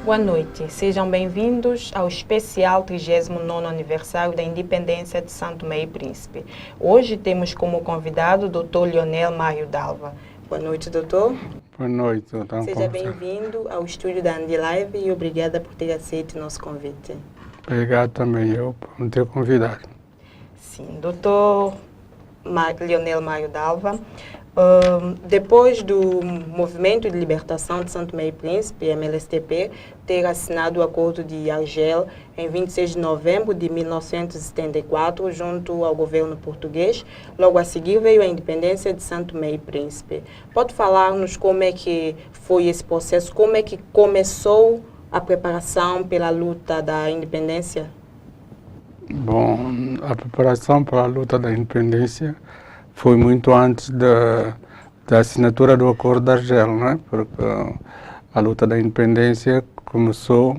Boa noite, sejam bem-vindos ao especial 39º aniversário da independência de São Tomé e Príncipe. Hoje temos como convidado o Dr. Leonel Mário Dalva. Boa noite, doutor. Boa noite, doutor. Seja bem-vindo ao estúdio da Andi Live e obrigada por ter aceito nosso convite. Obrigado também eu por me ter convidado. Sim, doutor Leonel Mário Dalva. Depois do Movimento de Libertação de São Tomé e Príncipe, MLSTP, ter assinado o Acordo de Argel em 26 de novembro de 1974, junto ao governo português, logo a seguir veio a independência de São Tomé e Príncipe. Pode falar-nos como é que foi esse processo, como é que começou a preparação pela luta da independência? Bom, a preparação para a luta da independência foi muito antes da assinatura do Acordo de Argel, né? Porque a luta da independência começou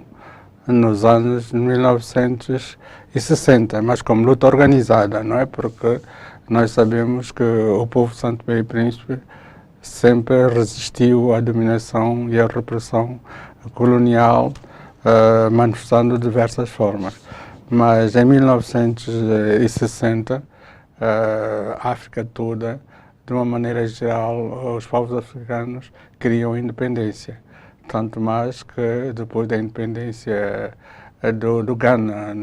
nos anos 1960, mas como luta organizada, não é? Porque nós sabemos que o povo de São Tomé e Príncipe sempre resistiu à dominação e à repressão colonial, manifestando de diversas formas. Mas em 1960, a África toda, de uma maneira geral, os povos africanos queriam independência. Tanto mais que depois da independência do Ghana,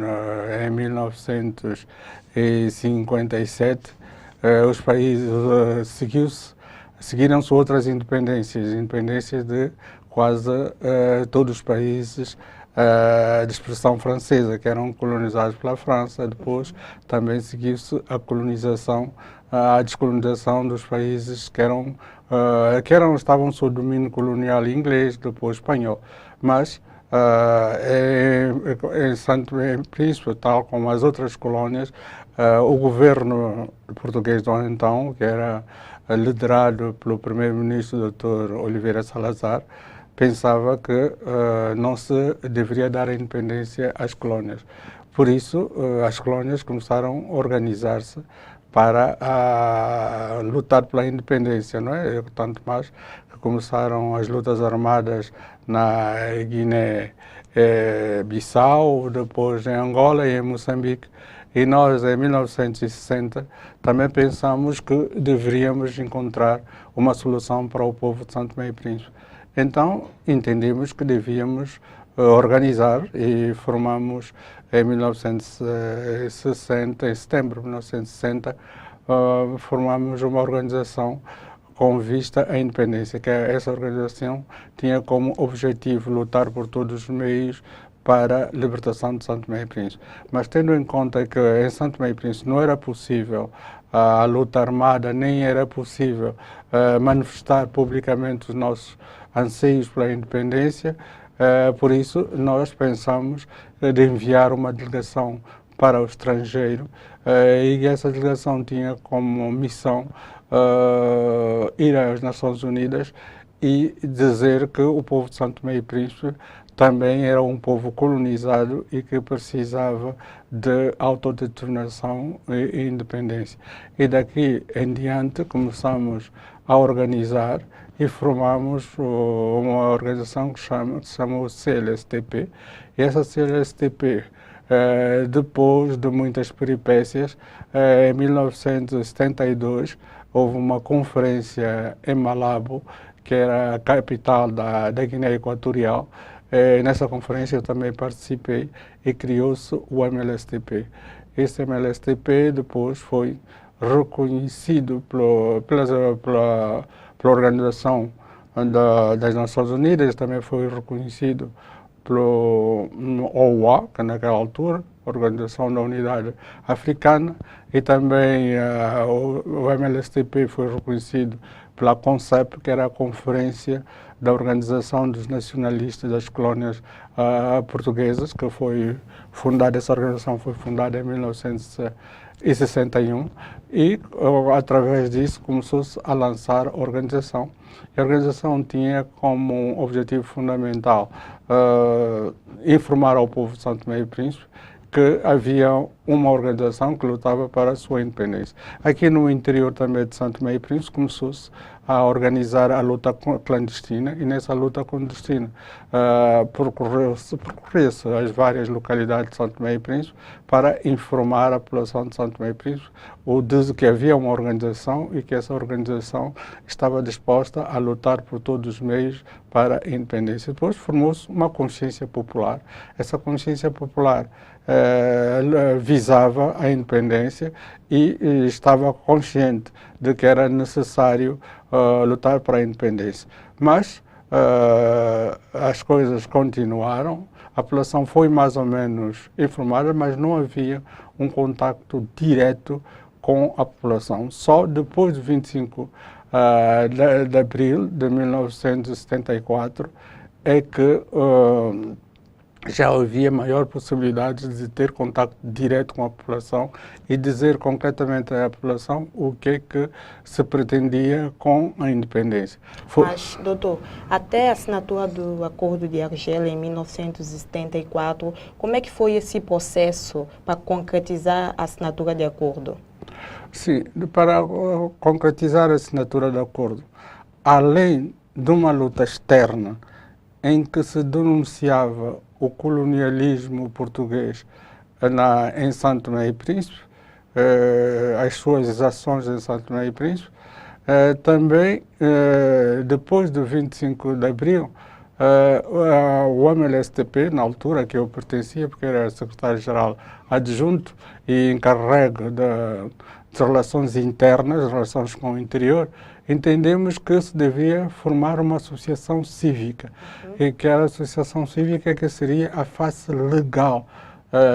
em 1957, os países seguiram-se outras independências de quase todos os países de expressão francesa, que eram colonizados pela França. Depois também seguiu-se a descolonização dos países que estavam sob domínio colonial inglês, depois espanhol. Mas em São Tomé e Príncipe, tal como as outras colónias, o governo português de então, que era liderado pelo primeiro-ministro Dr. Oliveira Salazar, pensava que não se deveria dar a independência às colónias. Por isso, as colónias começaram a organizar-se para lutar pela independência, não é? Tanto mais que começaram as lutas armadas na Guiné-Bissau, depois em Angola e em Moçambique. E nós, em 1960, também pensamos que deveríamos encontrar uma solução para o povo de São Tomé e Príncipe. Então, entendemos que devíamos organizar e formamos em 1960, em setembro de 1960, formamos uma organização com vista à independência, que essa organização tinha como objetivo lutar por todos os meios para a libertação de São Tomé e Príncipe. Mas tendo em conta que em São Tomé e Príncipe não era possível a luta armada, nem era possível manifestar publicamente os nossos anseios pela independência, por isso nós pensamos de enviar uma delegação para o estrangeiro e essa delegação tinha como missão ir às Nações Unidas e dizer que o povo de São Tomé e Príncipe também era um povo colonizado e que precisava de autodeterminação e independência. E daqui em diante começamos a organizar e formamos uma organização que se chama CLSTP. E essa CLSTP, depois de muitas peripécias, em 1972, houve uma conferência em Malabo, que era a capital da Guiné Equatorial. Nessa conferência eu também participei e criou-se o MLSTP. Esse MLSTP depois foi reconhecido pela Organização das Nações Unidas, também foi reconhecido pelo OUA, que naquela altura, Organização da Unidade Africana, e também o MLSTP foi reconhecido pela CONCEP, que era a Conferência da Organização dos Nacionalistas das Colónias Portuguesas, que foi fundada, essa organização foi fundada em 1961, e através disso começou-se a lançar a organização. E a organização tinha como objetivo fundamental informar ao povo de São Tomé e Príncipe que havia uma organização que lutava para a sua independência. Aqui no interior também de Santo Tomé e Príncipe começou-se a organizar a luta clandestina, e nessa luta clandestina percorreu-se as várias localidades de Santo Tomé e Príncipe para informar a população de Santo Tomé e Príncipe de que havia uma organização e que essa organização estava disposta a lutar por todos os meios para a independência. Depois formou-se uma consciência popular. Essa consciência popular visava a independência e estava consciente de que era necessário lutar para a independência. Mas as coisas continuaram, a população foi mais ou menos informada, mas não havia um contacto direto com a população. Só depois de 25 de abril de 1974 é que já havia maior possibilidade de ter contato direto com a população e dizer concretamente à população o que é que se pretendia com a independência. Mas, doutor, até a assinatura do Acordo de Argel em 1974, como é que foi esse processo para concretizar a assinatura de acordo? Sim, para concretizar a assinatura do acordo, além de uma luta externa em que se denunciava o colonialismo português em Santo Tomé e Príncipe, as suas ações em Santo Tomé e Príncipe, também, depois do 25 de abril, o MLSTP, na altura que eu pertencia, porque era secretário-geral adjunto e encarregue de relações internas, relações com o interior, entendemos que se devia formar uma associação cívica, e que a associação cívica que seria a face legal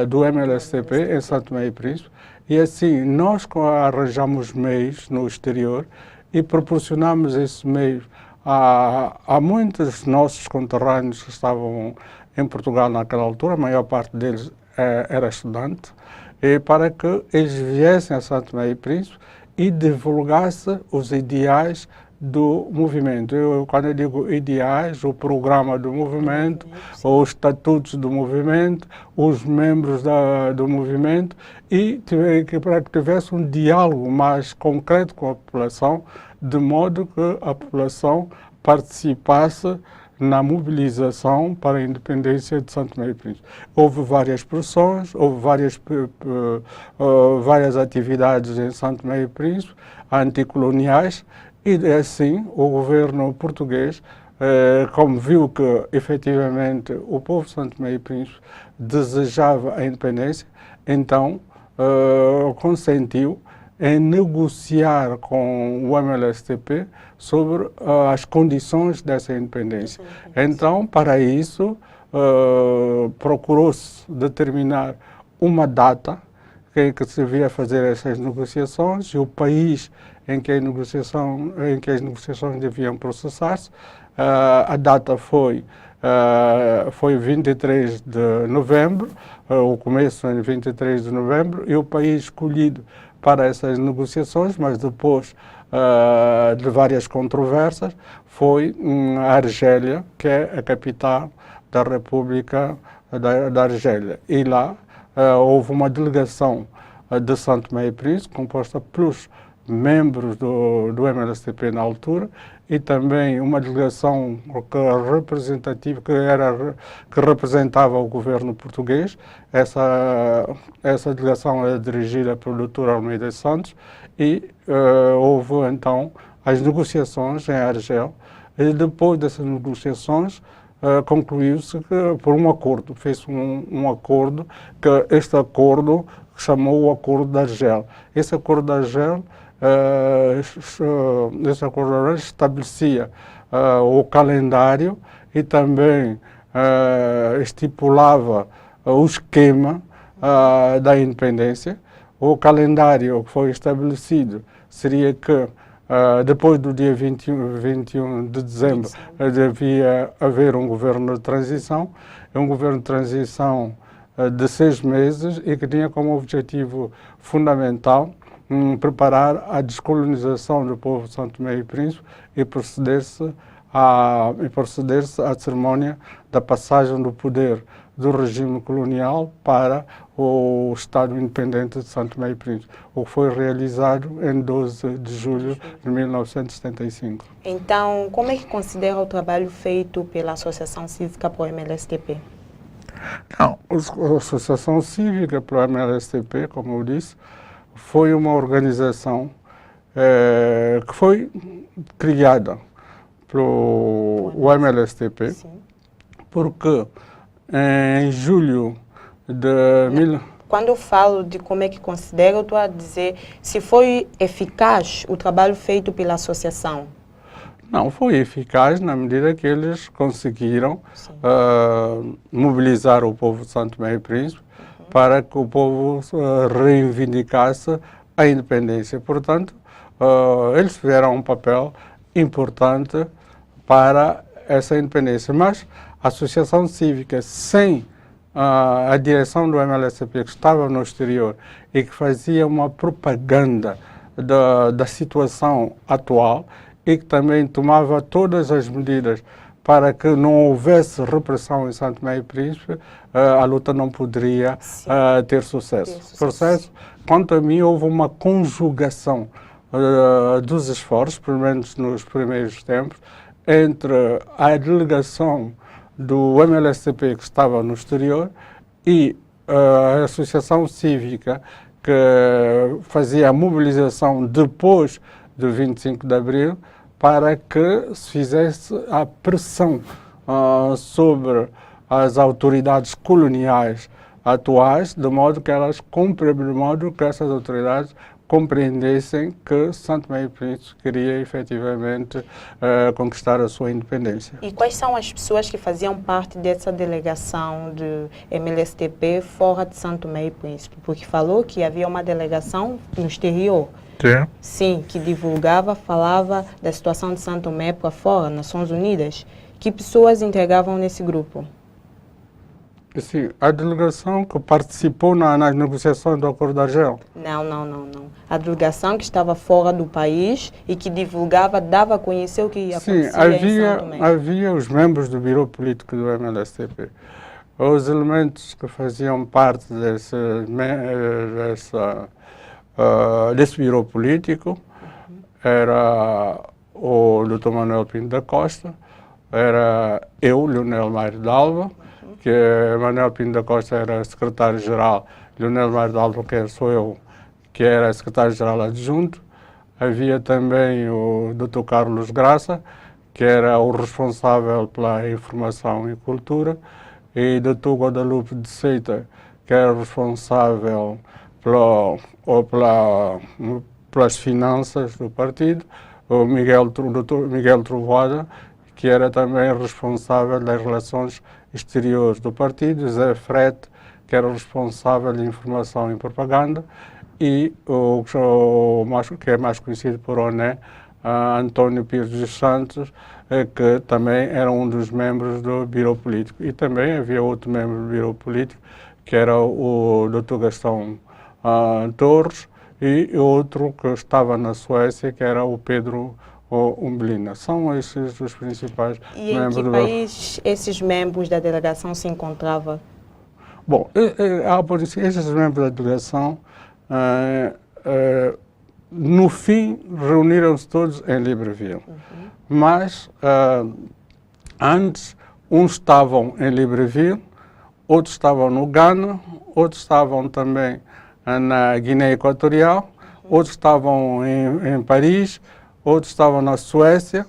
do MLSTP em Santo Tomé e Príncipe, e assim nós arranjamos meios no exterior e proporcionamos esses meios a muitos nossos conterrâneos que estavam em Portugal naquela altura, a maior parte deles era estudante, e para que eles viessem a Santo Tomé e Príncipe e divulgasse os ideais do movimento. Quando eu digo ideais, o programa do movimento, os estatutos do movimento, os membros do movimento, e para que tivesse um diálogo mais concreto com a população, de modo que a população participasse na mobilização para a independência de Santo Tomé e Príncipe. Houve várias pressões, houve várias atividades em Santo Tomé e Príncipe, anticoloniais, e assim o governo português, como viu que efetivamente o povo de Santo Tomé e Príncipe desejava a independência, então consentiu em negociar com o MLSTP sobre as condições dessa independência. Então, para isso, procurou-se determinar uma data em que se devia fazer essas negociações e o país em que as negociações deviam processar-se. A data foi 23 de novembro, o começo em 23 de novembro, e o país escolhido para essas negociações, mas depois de várias controvérsias, foi a Argélia, que é a capital da República da Argélia. E lá houve uma delegação de Santo Tomé e Príncipe, composta pelos membros do MLSTP na altura, e também uma delegação representativa que representava o governo português. Essa delegação é dirigida pelo Dr. Almeida Santos, e houve então as negociações em Argel, e depois dessas negociações concluiu-se por um acordo, fez um acordo, que este acordo chamou o Acordo de Argel. Esse Acordo de Argel estabelecia o calendário e também estipulava o esquema da independência. O calendário que foi estabelecido seria que depois do dia 21 de dezembro devia haver um governo de transição, de 6 meses, e que tinha como objetivo fundamental preparar a descolonização do povo de Santo Tomé e Príncipe e proceder-se à cerimónia da passagem do poder do regime colonial para o Estado independente de Santo Tomé e Príncipe, o que foi realizado em 12 de julho de 1975. Então, como é que considera o trabalho feito pela Associação Cívica Pro MLSTP? Não, a Associação Cívica Pro MLSTP, como eu disse, foi uma organização que foi criada pelo MLSTP, Sim. porque em julho de... Quando eu falo de como é que considera, eu estou a dizer se foi eficaz o trabalho feito pela associação. Não, foi eficaz na medida que eles conseguiram mobilizar o povo de Santo Tomé e Príncipe para que o povo reivindicasse a independência. Portanto, eles tiveram um papel importante para essa independência. Mas a associação cívica, sem a direção do MLSTP, que estava no exterior e que fazia uma propaganda da situação atual e que também tomava todas as medidas para que não houvesse repressão em Santo Tomé e Príncipe, a luta não poderia ter sucesso. Quanto a mim, houve uma conjugação dos esforços, pelo menos nos primeiros tempos, entre a delegação do MLSTP que estava no exterior e a associação cívica que fazia a mobilização depois do 25 de Abril para que se fizesse a pressão sobre as autoridades coloniais atuais, de modo que essas autoridades compreendessem que Santo Tomé e Príncipe queria efetivamente conquistar a sua independência. E quais são as pessoas que faziam parte dessa delegação do MLSTP fora de Santo Tomé e Príncipe? Porque falou que havia uma delegação no exterior. Sim, que divulgava, falava da situação de Santo Tomé para fora, Nações Unidas. Que pessoas integravam nesse grupo? Sim, a delegação que participou nas negociações do Acordo de Argel. Não. A delegação que estava fora do país e que divulgava, dava a conhecer o que acontecia em Santo Tomé. Havia os membros do Biro Político do MLSTP. Os elementos que faziam parte desse Biro Político era o Dr. Manuel Pinto da Costa, era eu, Leonel Mairo Dalva, que Manuel Pinto da Costa era secretário-geral, Leonel Mairo Dalva, que sou eu, que era secretário-geral adjunto. Havia também o Dr. Carlos Graça, que era o responsável pela informação e cultura, e Dr. Guadalupe de Seita, que era responsável pelas finanças do partido, o Dr. Miguel Trovoada, que era também responsável das relações exteriores do partido, Zé Frete, que era responsável de informação e propaganda, e que é mais conhecido por ONE, António Pires dos Santos, que também era um dos membros do Biro Político. E também havia outro membro do Biro Político, que era o Dr. Gastão Torres, e outro que estava na Suécia, que era o Pedro Umbelina. São esses os principais membros. E em que país esses membros da delegação se encontravam? Bom, esses membros da delegação, no fim, reuniram-se todos em Libreville. Mas, antes, uns estavam em Libreville, outros estavam no Ghana, outros estavam também na Guiné Equatorial, outros estavam em Paris, outros estavam na Suécia,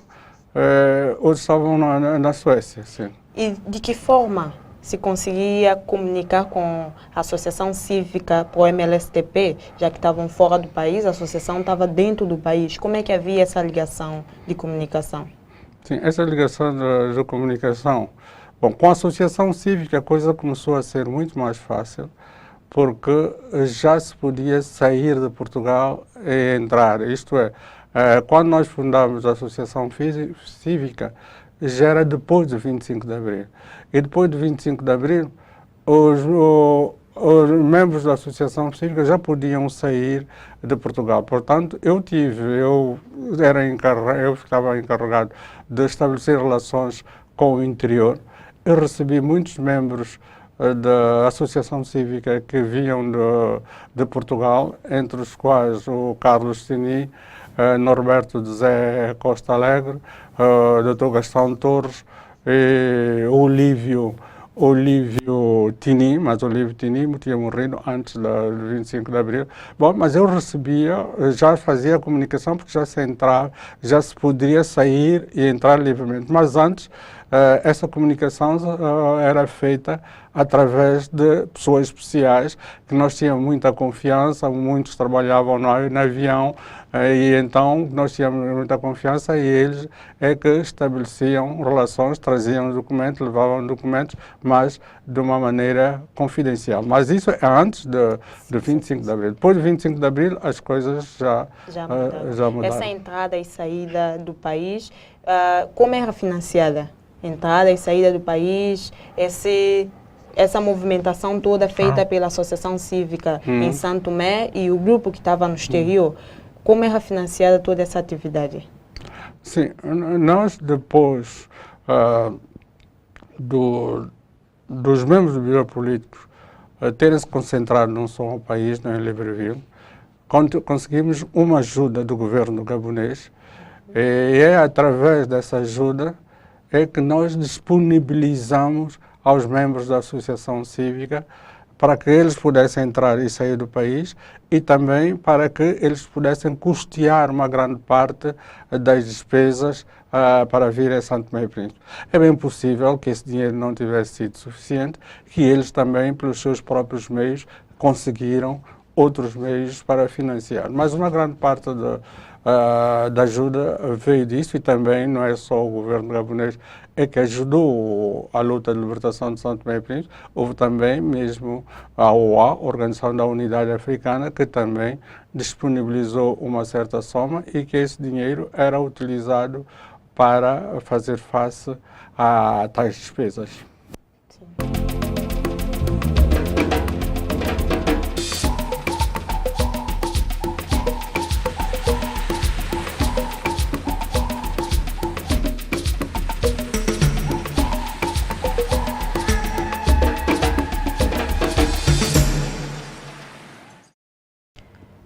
outros estavam na Suécia, sim. E de que forma se conseguia comunicar com a Associação Cívica Pro MLSTP, já que estavam fora do país, a associação estava dentro do país? Como é que havia essa ligação de comunicação? Sim, essa ligação de comunicação. Bom, com a Associação Cívica a coisa começou a ser muito mais fácil, porque já se podia sair de Portugal e entrar. Isto é, quando nós fundámos a Associação Cívica, já era depois do 25 de Abril. E depois do 25 de Abril, os membros da Associação Cívica já podiam sair de Portugal. Portanto, eu estava encarregado de estabelecer relações com o interior. Eu recebi muitos membros da associação cívica que vinham de Portugal, entre os quais o Carlos Tini, Norberto de Zé Costa Alegre, Dr. Gastão Torres e Olívio Tini, mas Olívio Tini tinha morrido antes do 25 de Abril. Bom, mas eu recebia, já fazia a comunicação porque já se entrava, já se poderia sair e entrar livremente. Mas antes, essa comunicação era feita através de pessoas especiais, que nós tínhamos muita confiança, muitos trabalhavam no avião, e então nós tínhamos muita confiança e eles é que estabeleciam relações, traziam documentos, levavam documentos, mas de uma maneira confidencial. Mas isso é antes do 25 de Abril. Depois do 25 de Abril as coisas já mudaram. Essa entrada e saída do país, como era financiada? Entrada e saída do país, essa movimentação toda feita pela Associação Cívica em Santo Tomé e o grupo que estava no exterior, como era financiada toda essa atividade? Sim, nós depois dos membros do Bureau Político terem se concentrado num só país, em Libreville, conseguimos uma ajuda do governo gabonês e é através dessa ajuda é que nós disponibilizamos aos membros da Associação Cívica para que eles pudessem entrar e sair do país e também para que eles pudessem custear uma grande parte das despesas para vir a Santo Tomé e Príncipe. É bem possível que esse dinheiro não tivesse sido suficiente, que eles também, pelos seus próprios meios, conseguiram outros meios para financiar. Mas uma grande parte da ajuda veio disso e também não é só o governo gabonês é que ajudou a luta de libertação de Santo Tomé e Príncipe, houve também mesmo a OA, Organização da Unidade Africana, que também disponibilizou uma certa soma e que esse dinheiro era utilizado para fazer face a tais despesas.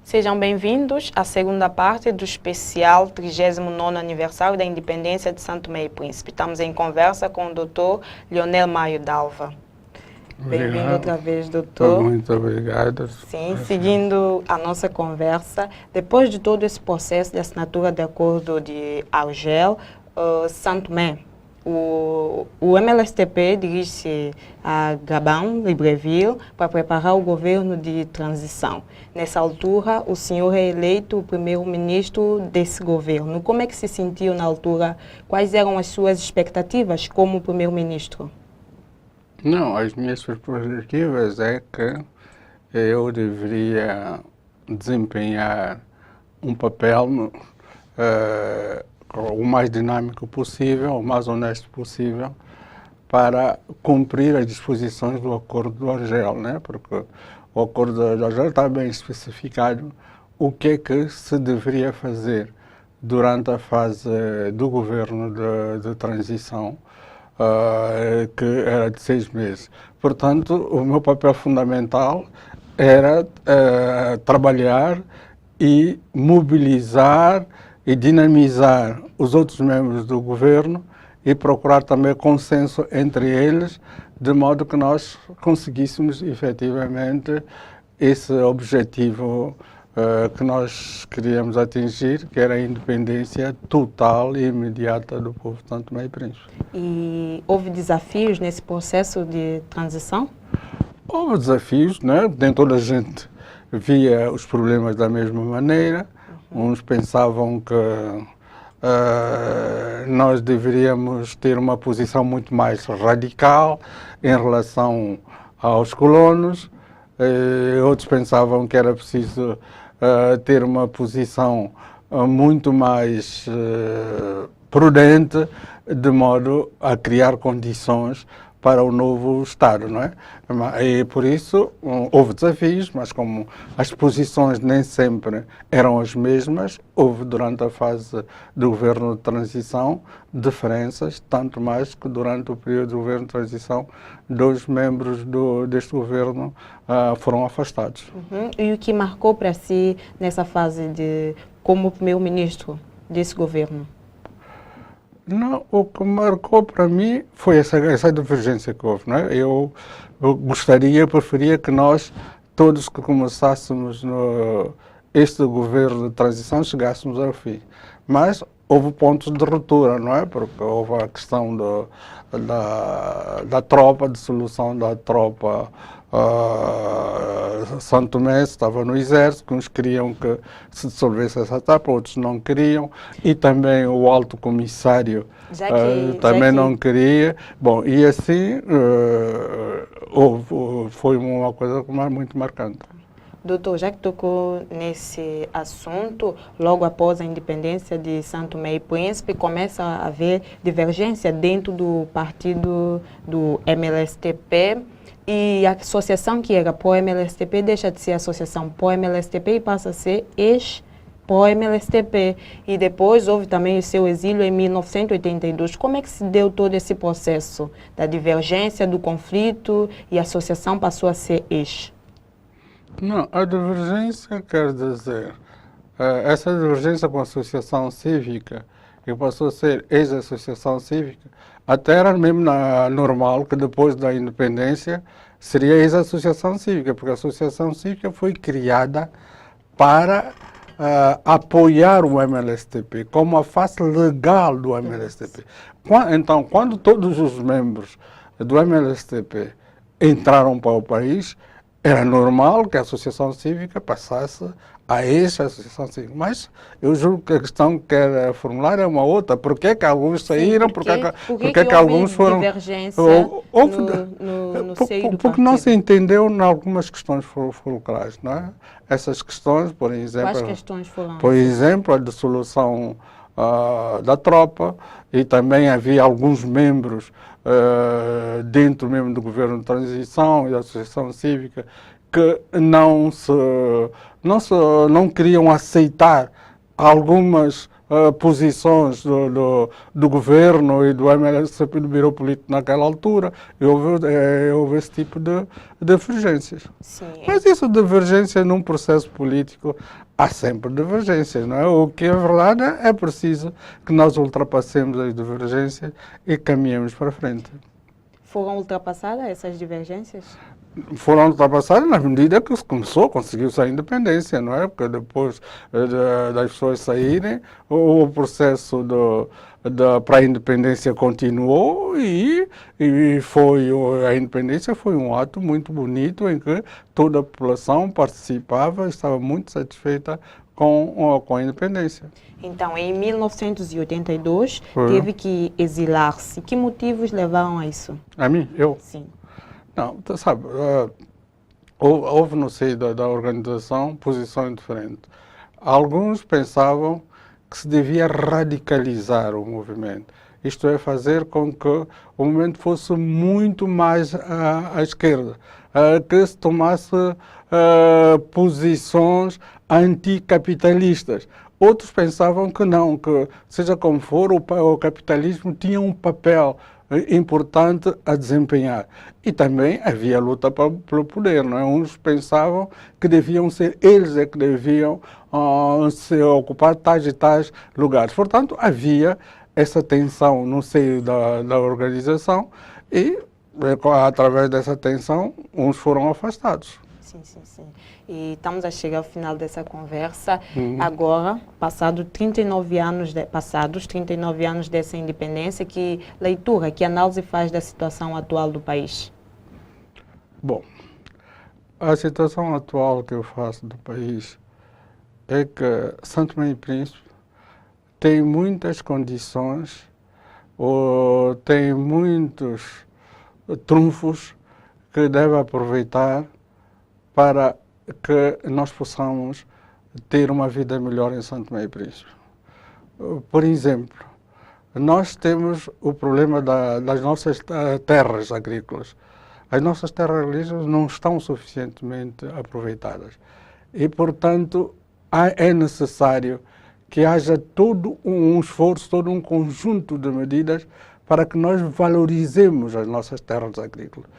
Sejam bem-vindos à segunda parte do especial 39º aniversário da independência de Santo Tomé e Príncipe. Estamos em conversa com o Dr. Leonel Maio Dalva. Bem-vindo outra vez, doutor. Muito obrigado. Sim, seguindo a nossa conversa, depois de todo esse processo de assinatura de acordo de Argel, Santo Tomé, o MLSTP dirige-se a Gabão, Libreville, para preparar o governo de transição. Nessa altura, o senhor é eleito o primeiro-ministro desse governo. Como é que se sentiu na altura? Quais eram as suas expectativas como primeiro-ministro? Não, as minhas expectativas é que eu deveria desempenhar um papel o mais dinâmico possível, o mais honesto possível, para cumprir as disposições do Acordo do Argel, né? Porque o Acordo do Argel está bem especificado o que é que se deveria fazer durante a fase do governo de transição, que era de 6 meses. Portanto, o meu papel fundamental era trabalhar e mobilizar e dinamizar os outros membros do governo e procurar também consenso entre eles, de modo que nós conseguíssemos efetivamente esse objetivo que nós queríamos atingir, que era a independência total e imediata do povo de Santo Tomé e Príncipe. E houve desafios nesse processo de transição? Houve desafios, né? Nem toda a gente via os problemas da mesma maneira. Uns pensavam que nós deveríamos ter uma posição muito mais radical em relação aos colonos. Outros pensavam que era preciso ter uma posição muito mais prudente, de modo a criar condições para o novo Estado, não é? E por isso houve desafios, mas como as posições nem sempre eram as mesmas, houve durante a fase do governo de transição diferenças, tanto mais que durante o período do governo de transição, 2 membros deste governo foram afastados. E o que marcou para si nessa fase como primeiro-ministro desse governo? Não, o que marcou para mim foi essa divergência que houve, não é? Eu preferia que nós, todos que começássemos este governo de transição, chegássemos ao fim. Mas houve pontos de ruptura, não é? Porque houve a questão da tropa, de solução da tropa. São Tomé estava no exército, uns queriam que se dissolvesse essa etapa, outros não queriam, e também o alto comissário também não queria. Bom, e assim foi uma coisa muito marcante. Doutor, já que tocou nesse assunto, logo após a independência de São Tomé e Príncipe, começa a haver divergência dentro do partido do MLSTP, e a associação que era pró-MLSTP deixa de ser associação pró-MLSTP e passa a ser ex-pró-MLSTP. E depois houve também o seu exílio em 1982. Como é que se deu todo esse processo da divergência, do conflito, e a associação passou a ser ex? Não, a divergência quer dizer, essa divergência com a associação cívica, que passou a ser ex-associação cívica, até era mesmo normal que depois da independência seria ex-associação cívica, porque a associação cívica foi criada para apoiar o MLSTP, como a face legal do MLSTP. Então, quando todos os membros do MLSTP entraram para o país, era normal que a associação cívica passasse a ex-associação cívica. Mas eu julgo que a questão que quer formular é uma outra. Por que que alguns saíram? Por que que alguns foram... divergência no seio do porque não se entendeu em algumas questões fulcrais, não é? Essas questões, por exemplo... Quais questões foram? Por exemplo, a dissolução da tropa, e também havia alguns membros dentro mesmo do governo de transição e da associação cívica que não queriam aceitar algumas posições do governo e do MLSTP, do Bureau Político naquela altura, e houve esse tipo de divergências. Sim. Mas isso, divergência num processo político, há sempre divergências, não é? O que é verdade é preciso que nós ultrapassemos as divergências e caminhemos para frente. Foram ultrapassadas essas divergências? Foram ultrapassadas na medida que conseguiu-se a independência, não é? Porque depois das pessoas saírem, o processo para a independência continuou e a independência foi um ato muito bonito em que toda a população participava e estava muito satisfeita com a independência. Então, em 1982, teve que exilar-se. Que motivos levaram a isso? A mim? Eu? Sim. Não, sabe, houve no seio da organização posições diferentes. Alguns pensavam que se devia radicalizar o movimento, isto é, fazer com que o movimento fosse muito mais à esquerda, que se tomasse posições anticapitalistas. Outros pensavam que não, que seja como for, o capitalismo tinha um papel importante a desempenhar. E também havia luta pelo poder, não é? Uns pensavam que deviam ser eles que deviam se ocupar tais e tais lugares. Portanto, havia essa tensão no seio da organização e, através dessa tensão, uns foram afastados. Sim, sim, sim. E estamos a chegar ao final dessa conversa. Agora, passados 39 anos dessa independência, que leitura, que análise faz da situação atual do país? Bom, a situação atual que eu faço do país é que São Tomé e Príncipe tem muitas condições, ou tem muitos trunfos que deve aproveitar para que nós possamos ter uma vida melhor em São Tomé e Príncipe. Por exemplo, nós temos o problema das nossas terras agrícolas. As nossas terras agrícolas não estão suficientemente aproveitadas e, portanto, é necessário que haja todo um esforço, todo um conjunto de medidas para que nós valorizemos as nossas terras agrícolas.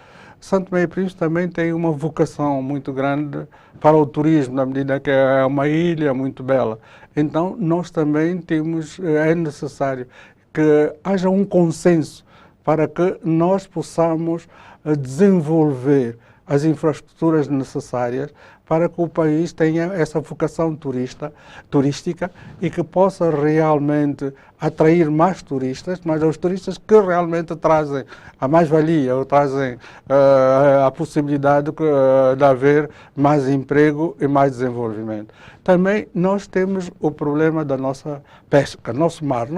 Santo Tomé e Príncipe também tem uma vocação muito grande para o turismo, na medida que é uma ilha muito bela. Então, nós também é necessário que haja um consenso para que nós possamos desenvolver as infraestruturas necessárias para que o país tenha essa vocação turística e que possa realmente atrair mais turistas, mas os turistas que realmente trazem a mais-valia, ou trazem a possibilidade de haver mais emprego e mais desenvolvimento. Também nós temos o problema da nossa pesca, nosso mar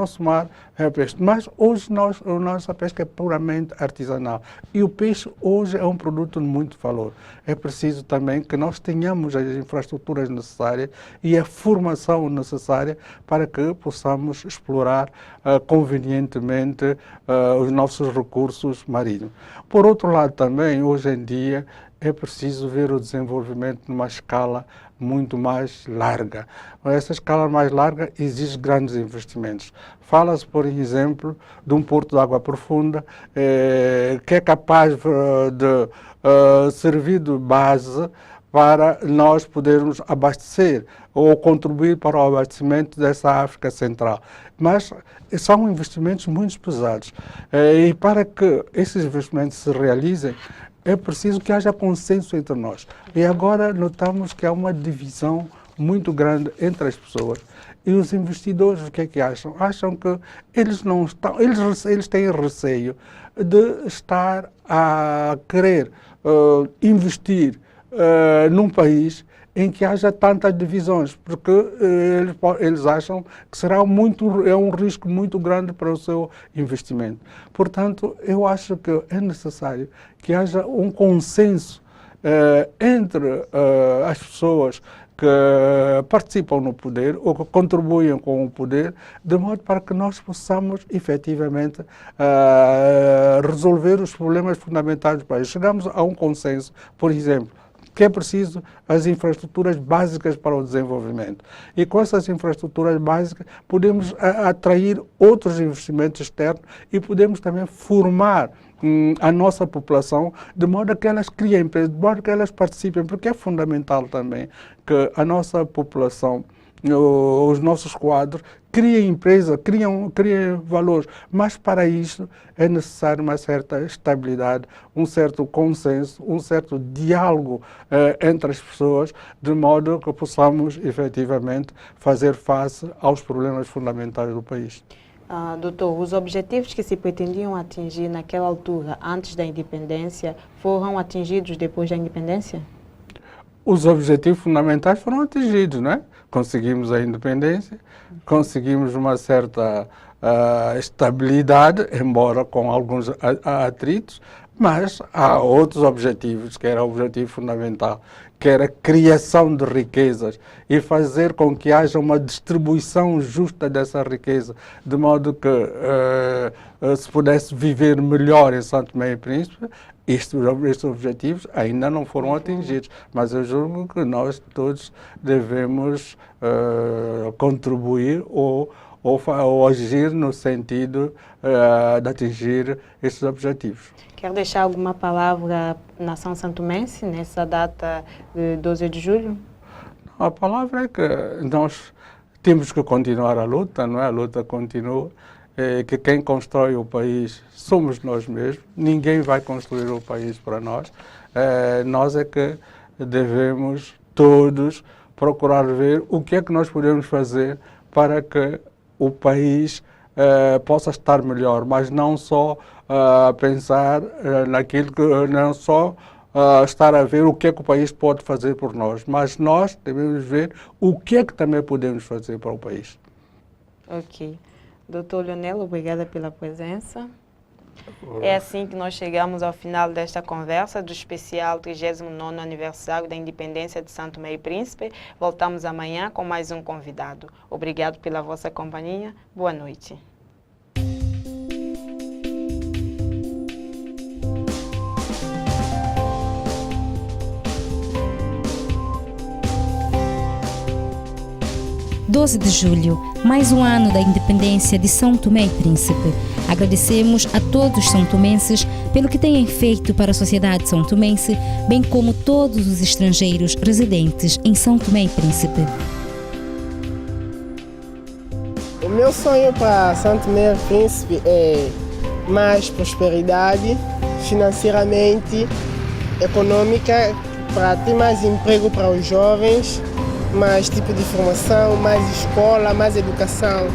é a pesca, mas hoje a nossa pesca é puramente artesanal e o peixe hoje é um produto de muito valor. É preciso também que nós tenhamos as infraestruturas necessárias e a formação necessária para que possamos explorar convenientemente os nossos recursos marinhos. Por outro lado também, hoje em dia, é preciso ver o desenvolvimento numa escala muito mais larga. Essa escala mais larga exige grandes investimentos. Fala-se, por exemplo, de um porto de água profunda que é capaz de servir de base para nós podermos abastecer ou contribuir para o abastecimento dessa África Central. Mas são investimentos muito pesados. E para que esses investimentos se realizem, é preciso que haja consenso entre nós. E agora notamos que há uma divisão muito grande entre as pessoas. E os investidores, o que é que acham? Acham que eles não estão, eles têm receio de estar a querer investir num país em que haja tantas divisões, porque eles acham que será um risco muito grande para o seu investimento. Portanto, eu acho que é necessário que haja um consenso entre as pessoas que participam no poder ou que contribuem com o poder, de modo para que nós possamos efetivamente resolver os problemas fundamentais do país. Chegamos a um consenso, por exemplo, que é preciso as infraestruturas básicas para o desenvolvimento. E com essas infraestruturas básicas podemos atrair outros investimentos externos e podemos também formar a nossa população de modo a que elas criem empresas, de modo a que elas participem, porque é fundamental também que a nossa população, os nossos quadros, criem empresa, criem valores, mas para isso é necessário uma certa estabilidade, um certo consenso, um certo diálogo entre as pessoas, de modo que possamos efetivamente fazer face aos problemas fundamentais do país. Doutor, os objetivos que se pretendiam atingir naquela altura, antes da independência, foram atingidos depois da independência? Os objetivos fundamentais foram atingidos, não é? Conseguimos a independência, conseguimos uma certa estabilidade, embora com alguns atritos, mas há outros objetivos, que era o objetivo fundamental, que era a criação de riquezas e fazer com que haja uma distribuição justa dessa riqueza, de modo que se pudesse viver melhor em Santo Tomé e Príncipe. Estes objetivos ainda não foram atingidos, mas eu julgo que nós todos devemos contribuir ou agir no sentido de atingir estes objetivos. Quer deixar alguma palavra à nação santomense nessa data de 12 de julho? A palavra é que nós temos que continuar a luta, não é? A luta continua, que quem constrói o país somos nós mesmos, ninguém vai construir o país para nós. Nós é que devemos todos procurar ver o que é que nós podemos fazer para que o país possa estar melhor, mas não só pensar naquilo que, não só estar a ver o que é que o país pode fazer por nós, mas nós devemos ver o que é que também podemos fazer para o país. Ok. Doutor Leonel, obrigada pela presença. É assim que nós chegamos ao final desta conversa do especial 39º aniversário da independência de Santo Tomé e Príncipe. Voltamos amanhã com mais um convidado. Obrigado pela vossa companhia. Boa noite. 12 de julho, mais um ano da independência de São Tomé e Príncipe. Agradecemos a todos os são-tomenses pelo que têm feito para a sociedade são-tomense, bem como todos os estrangeiros residentes em São Tomé e Príncipe. O meu sonho para São Tomé e Príncipe é mais prosperidade, financeiramente, econômica, para ter mais emprego para os jovens, mais tipo de formação, mais escola, mais educação.